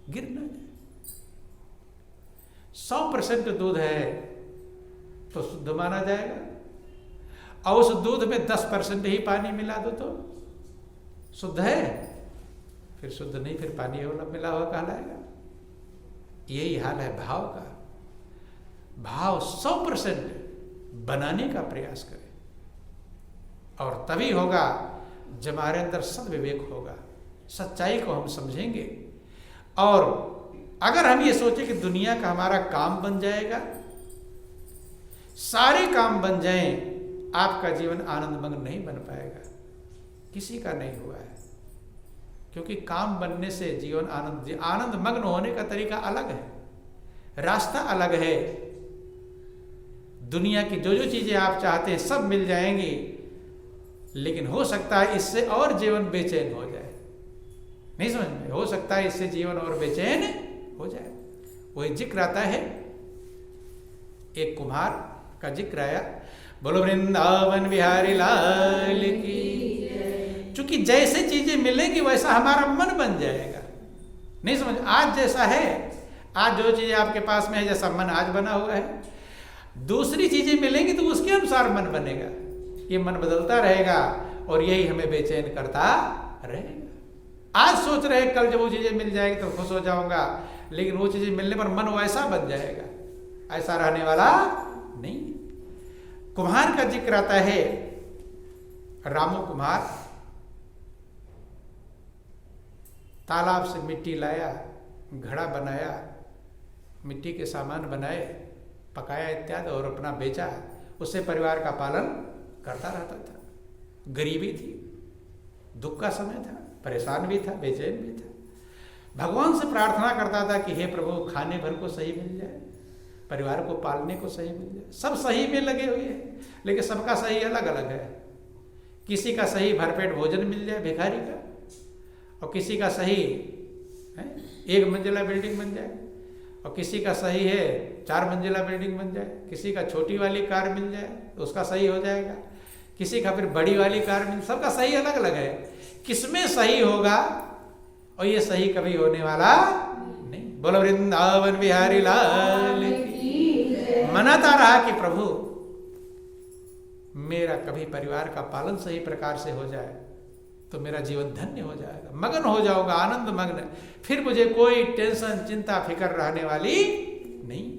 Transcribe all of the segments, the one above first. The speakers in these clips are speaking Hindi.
गिर ना जाए। 100% दूध है तो शुद्ध माना जाएगा, और उस दूध में 10% ही पानी मिला दो तो शुद्ध है, फिर शुद्ध नहीं, फिर पानी मिला हुआ कहलाएगा। यही हाल है भाव का। भाव 100% बनाने का प्रयास करें, और तभी होगा जब हमारे अंदर सद्विवेक होगा, सच्चाई को हम समझेंगे। और अगर हम ये सोचे कि दुनिया का हमारा काम बन जाएगा, सारे काम बन जाएं, आपका जीवन आनंदमग्न नहीं बन पाएगा, किसी का नहीं हुआ है। क्योंकि काम बनने से जीवन आनंदमग्न होने का तरीका अलग है, रास्ता अलग है। दुनिया की जो जो चीजें आप चाहते हैं सब मिल जाएंगी, लेकिन हो सकता है इससे और जीवन बेचैन हो जाए। नहीं समझ में? हो सकता है इससे जीवन और बेचैन हो जाए। वही जिक्र आता है, एक कुम्हार का जिक्र आया, बोलो वृंदावन बिहारी लाल की। चूंकि जैसे चीजें मिलेंगी वैसा हमारा मन बन जाएगा। नहीं समझ? आज जैसा है, आज जो चीजें आपके पास में है, जैसा मन आज बना हुआ है, दूसरी चीजें मिलेंगी तो उसके अनुसार मन बनेगा। ये मन बदलता रहेगा और यही हमें बेचैन करता रहेगा। आज सोच रहे कल जब वो चीजें मिल जाएगी तो खुश हो जाऊंगा, लेकिन वो चीजें मिलने पर मन वैसा बन जाएगा, ऐसा रहने वाला नहीं। कुम्हार का जिक्र आता है, रामू कुम्हार तालाब से मिट्टी लाया, घड़ा बनाया, मिट्टी के सामान बनाए, पकाया इत्यादि, और अपना बेचा, उससे परिवार का पालन करता रहता था। गरीबी थी, दुख का समय था, परेशान भी था, बेचैन भी था। भगवान से प्रार्थना करता था कि हे प्रभु, खाने भर को सही मिल जाए, परिवार को पालने को सही मिल जाए। सब सही में लगे हुए हैं, लेकिन सबका सही अलग अलग है। किसी का सही भरपेट भोजन मिल जाए भिखारी का, और किसी का सही है 1 मंजिला बिल्डिंग बन जाए, और किसी का सही है 4 मंजिला बिल्डिंग बन जाए। किसी का छोटी वाली कार मिल जाए तो उसका सही हो जाएगा, किसी का फिर बड़ी वाली कार मिल, सबका सही अलग अलग है। किसमें सही होगा, और ये सही कभी होने वाला नहीं। बोलो वृंदावन बिहारी लाल की। मनाता रहा कि प्रभु मेरा कभी परिवार का पालन सही प्रकार से हो जाए तो मेरा जीवन धन्य हो जाएगा, मगन हो जाऊंगा, आनंद मग्न, फिर मुझे कोई टेंशन चिंता फिक्र रहने वाली नहीं।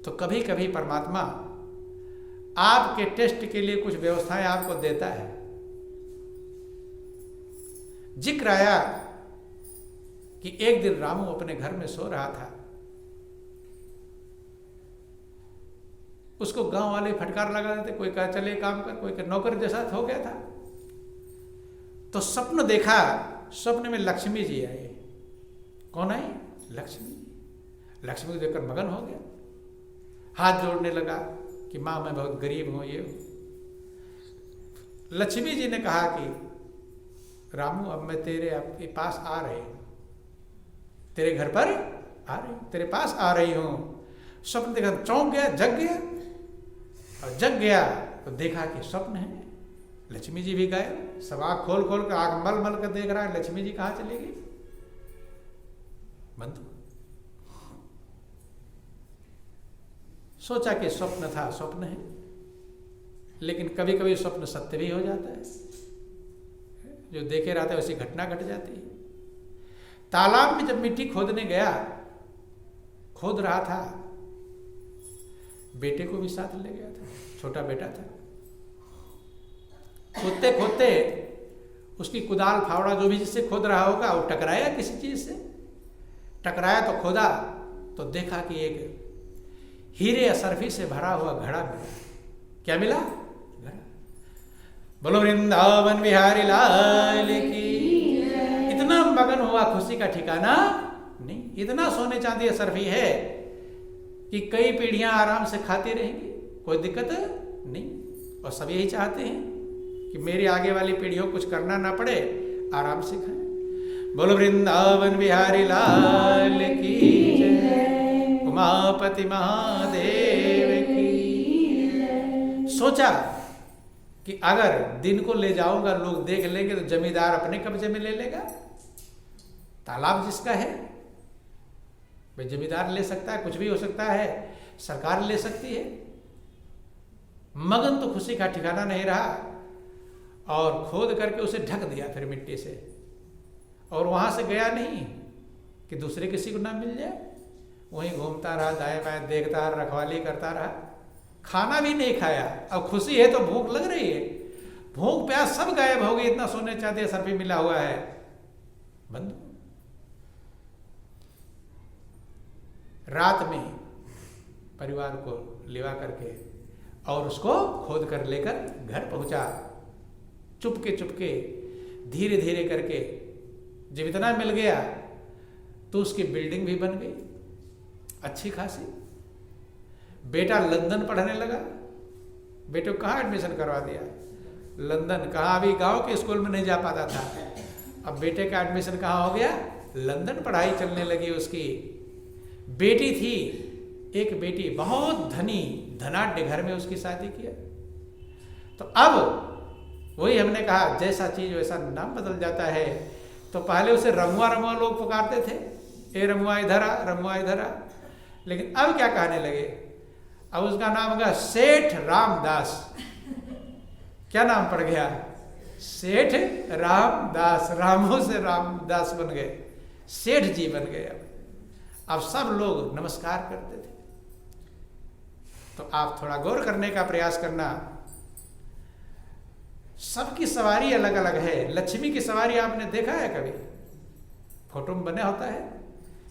तो कभी कभी परमात्मा आपके टेस्ट के लिए कुछ व्यवस्थाएं आपको देता है। जिक्र आया कि एक दिन रामू अपने घर में सो रहा था, उसको गांव वाले फटकार लगा देते, कोई कहा चले काम कर, कोई नौकर जैसा हो गया था। तो स्वप्न देखा, स्वप्न में लक्ष्मी जी आए। कौन आई? लक्ष्मी। लक्ष्मी को देखकर मगन हो गया, हाथ जोड़ने लगा कि मां मैं बहुत गरीब हूं, ये हूं। लक्ष्मी जी ने कहा कि रामू अब मैं तेरे पास आ रही हूं, तेरे घर पर आ रही हूं, तेरे पास आ रही हूं। स्वप्न देखा, चौंक गया, जग गया, और जग गया तो देखा कि स्वप्न है। लक्ष्मी जी भी गए, सब आँख खोल खोल कर आँख मल मल कर देख रहा है, लक्ष्मी जी कहाँ चली गई? बंद। सोचा कि स्वप्न था, स्वप्न है, लेकिन कभी कभी स्वप्न सत्य भी हो जाता है। जो देखे रहता है वैसी घटना घट जाती है। तालाब में जब मिट्टी खोदने गया, खोद रहा था, बेटे को भी साथ ले गया था, छोटा बेटा था। खोदते खोदते उसकी कुदाल फावड़ा जो भी जिससे खोद रहा होगा वो टकराया, किसी चीज से टकराया तो खोदा तो देखा कि एक हीरे असरफी से भरा हुआ घड़ा मिला। क्या मिला? घड़ा। बोलो वृंदावन बिहारी लाल की। इतना मगन हुआ, खुशी का ठिकाना नहीं। इतना सोने चांदी असरफी है कि कई पीढ़ियां आराम से खाती रहेंगी, कोई दिक्कत नहीं। और सब यही चाहते हैं कि मेरी आगे वाली पीढ़ियों को कुछ करना ना पड़े, आराम से खाएं। बोलो वृंदावन बिहारी लाल की जय, उमापति महादेव की। सोचा कि अगर दिन को ले जाऊंगा, लोग देख लेंगे तो जमींदार अपने कब्जे में ले लेगा, तालाब जिसका है, भाई जमींदार ले सकता है, कुछ भी हो सकता है, सरकार ले सकती है। मगन तो खुशी का ठिकाना नहीं रहा और खोद करके उसे ढक दिया फिर मिट्टी से, और वहां से गया नहीं कि दूसरे किसी को ना मिल जाए, वहीं घूमता रहा, दाएं बाएं देखता रहा, रखवाली करता रहा, खाना भी नहीं खाया। अब खुशी है तो भूख लग रही है, भूख प्यास सब गायब हो गई, इतना सोने चांदी सर पे मिला हुआ है। बंधु, रात में परिवार को लिवा करके और उसको खोद कर लेकर घर पहुंचा, चुपके चुपके धीरे धीरे करके। जब इतना मिल गया तो उसकी बिल्डिंग भी बन गई अच्छी खासी। बेटा लंदन पढ़ने लगा, बेटे को कहाँ एडमिशन करवा दिया, लंदन। कहाँ, अभी गांव के स्कूल में नहीं जा पाता था, अब बेटे का एडमिशन कहाँ हो गया, लंदन पढ़ाई चलने लगी उसकी। बेटी थी, एक बेटी बहुत धनी धनाढ्य घर में उसकी शादी किया। तो अब वही हमने कहा, जैसा चीज वैसा नाम बदल जाता है। तो पहले उसे रमुआ रमुआ लोग पुकारते थे, ए रमुआ इधर आ, रमुआ इधर आ। लेकिन अब क्या कहने लगे, अब उसका नाम होगा सेठ रामदास। क्या नाम पड़ गया, सेठ रामदास। रामो से रामदास बन गए, सेठ जी बन गए। अब सब लोग नमस्कार करते थे। तो आप थोड़ा गौर करने का प्रयास करना, सबकी सवारी अलग अलग है। लक्ष्मी की सवारी आपने देखा है कभी, फोटो में बने होता है।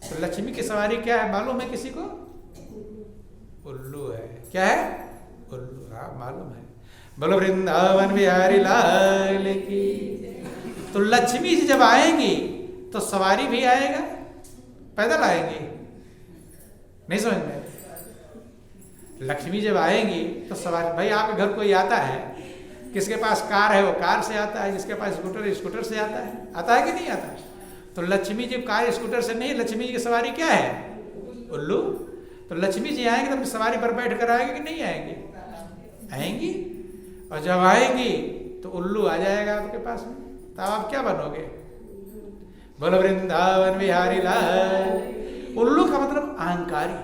तो लक्ष्मी की सवारी क्या है मालूम है किसी को, उल्लू है। क्या है, उल्लू, हाँ मालूम है। बोलो वृंदावन बिहारी लाल की। तो लक्ष्मी जी जब आएंगी तो सवारी भी आएगा, पैदल आएंगी, नहीं समझ में। लक्ष्मी जब आएंगी तो सवारी, भाई आपके घर कोई आता है, किसके पास कार है वो कार से आता है, जिसके पास स्कूटर स्कूटर से आता है कि नहीं आता। तो लक्ष्मी जी कार स्कूटर से नहीं, लक्ष्मी जी की सवारी क्या है, उल्लू। तो लक्ष्मी जी आएंगे तो अपनी सवारी पर बैठ कर आएंगे कि नहीं आएंगे, आएंगी। और जब आएंगी तो उल्लू आ जाएगा आपके पास में, तो आप क्या बनोगे, बोलो वृंदावन बिहारी लाल। उल्लू का मतलब अहंकारी,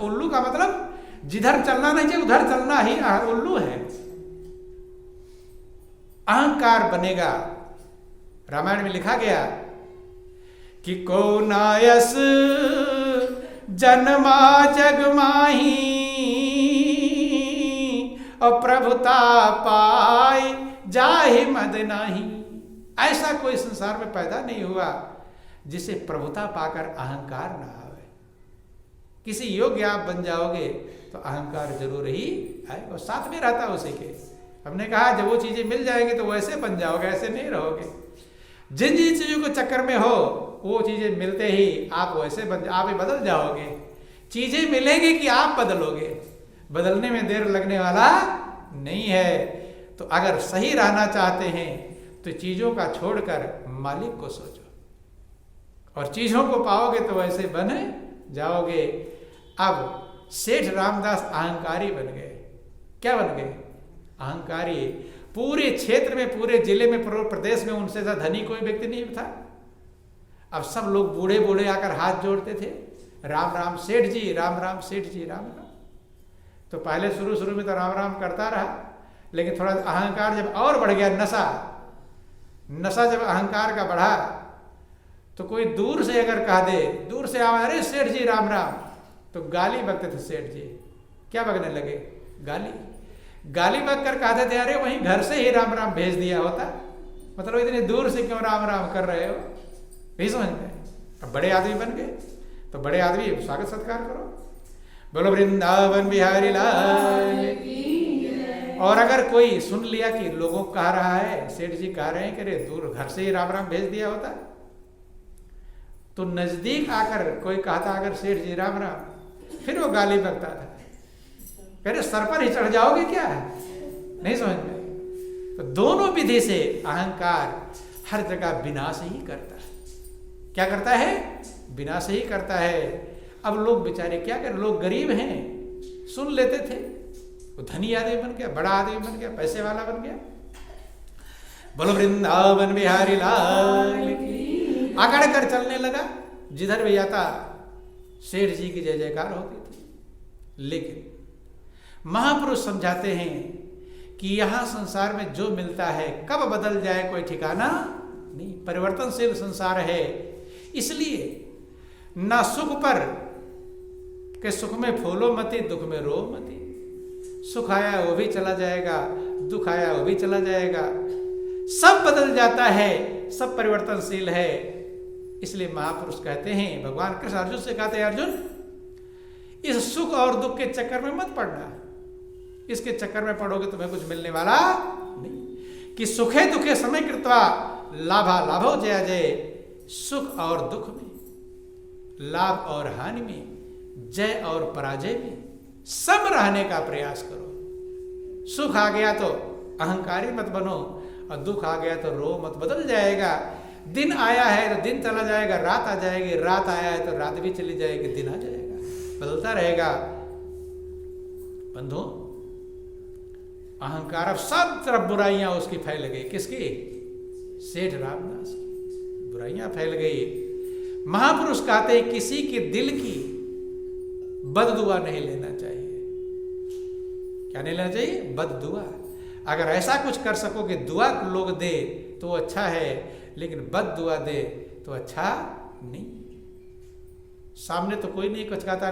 उल्लू का मतलब जिधर चलना नहीं चाहिए उधर चलना ही उल्लू है। अहंकार बनेगा। रामायण में लिखा गया कि को नायस जन्मा जग माही और प्रभुता पाई जाहि मद नाही। ऐसा कोई संसार में पैदा नहीं हुआ जिसे प्रभुता पाकर अहंकार ना आवे। किसी योग्य आप बन जाओगे तो अहंकार जरूर ही आएगा, और साथ में रहता उसी के। हमने कहा जब वो चीजें मिल जाएंगी तो वैसे बन जाओगे, ऐसे नहीं रहोगे। जिन जिन चीजों को चक्कर में हो वो चीजें मिलते ही आप वैसे आप ही बदल जाओगे। चीजें मिलेंगी कि आप बदलोगे, बदलने में देर लगने वाला नहीं है। तो अगर सही रहना चाहते हैं तो चीजों का छोड़कर मालिक को सोचो, और चीजों को पाओगे तो वैसे बने जाओगे। अब सेठ रामदास अहंकारी बन गए। क्या बन गए, अहंकारी। पूरे क्षेत्र में, पूरे जिले में, पूरे प्रदेश में उनसे ज्यादा धनी कोई व्यक्ति नहीं था। अब सब लोग बूढ़े बूढ़े आकर हाथ जोड़ते थे, राम राम सेठ जी, राम राम सेठ जी, राम राम। तो पहले शुरू में तो राम राम करता रहा, लेकिन थोड़ा अहंकार जब और बढ़ गया, नशा जब अहंकार का बढ़ा तो कोई दूर से अगर कह दे, दूर से आवा, अरे सेठ जी राम राम, तो गाली बकते थे सेठ जी। क्या बकने लगे, गाली बक कर कहते थे, अरे वहीं घर से ही राम राम भेज दिया होता, मतलब इतने दूर से क्यों राम राम कर रहे हो, नहीं समझ में। अब बड़े आदमी बन गए तो बड़े आदमी स्वागत सत्कार करो, बोलो वृंदावन बिहारी लाल। और अगर कोई सुन लिया कि लोगों को कह रहा है, सेठ जी कह रहे हैं कि अरे दूर घर से ही राम राम भेज दिया होता, तो नजदीक आकर कोई कहता अगर सेठ जी राम राम, फिर वो गाली बकता था, अरे सर पर ही चढ़ जाओगे क्या, नहीं समझ में। तो दोनों विधि से अहंकार हर जगह विनाश ही करता है। क्या करता है, विनाश ही करता है। अब लोग बेचारे क्या करें, लोग गरीब हैं, सुन लेते थे, वो धनी आदमी बन गया, बड़ा आदमी बन गया, पैसे वाला बन गया। बोलो वृंदावन बिहारी लाल की। अकड़ कर चलने लगा। जिधर भी जाता सेठ जी की जय जयकार होती थी। लेकिन महापुरुष समझाते हैं कि यहां संसार में जो मिलता है कब बदल जाए कोई ठिकाना नहीं, परिवर्तनशील संसार है। इसलिए ना सुख पर के सुख में फूलो मती, दुख में रो मती। सुख आया वो भी चला जाएगा, दुख आया वो भी चला जाएगा, सब बदल जाता है, सब परिवर्तनशील है। इसलिए महापुरुष कहते हैं, भगवान कृष्ण अर्जुन से कहते हैं, अर्जुन इस सुख और दुख के चक्कर में मत पड़ना। इसके चक्कर में पड़ोगे तुम्हें कुछ मिलने वाला नहीं। कि सुखे दुखे समय कृत्वा लाभा लाभो जया जय। सुख और दुख में, लाभ और हानि में, जय और पराजय में सम रहने का प्रयास करो। सुख आ गया तो अहंकारी मत बनो, और दुख आ गया तो रो मत। बदल जाएगा। दिन आया है तो दिन चला जाएगा, रात आ जाएगी, रात आया है तो रात भी चली जाएगी, दिन आ जाएगा, बदलता रहेगा। बंधु, अहंकार, अब सब तरफ बुराइयां उसकी फैल गई। किसकी? सेठ रामदास की बुराइयां फैल गई। महापुरुष कहते हैं किसी के दिल की बददुआ नहीं लेना चाहिए। क्या नहीं लेना चाहिए? बददुआ। अगर ऐसा कुछ कर सको कि दुआ लोग दे तो अच्छा है, लेकिन बद दुआ दे तो अच्छा नहीं। सामने तो कोई नहीं कुछ कहता,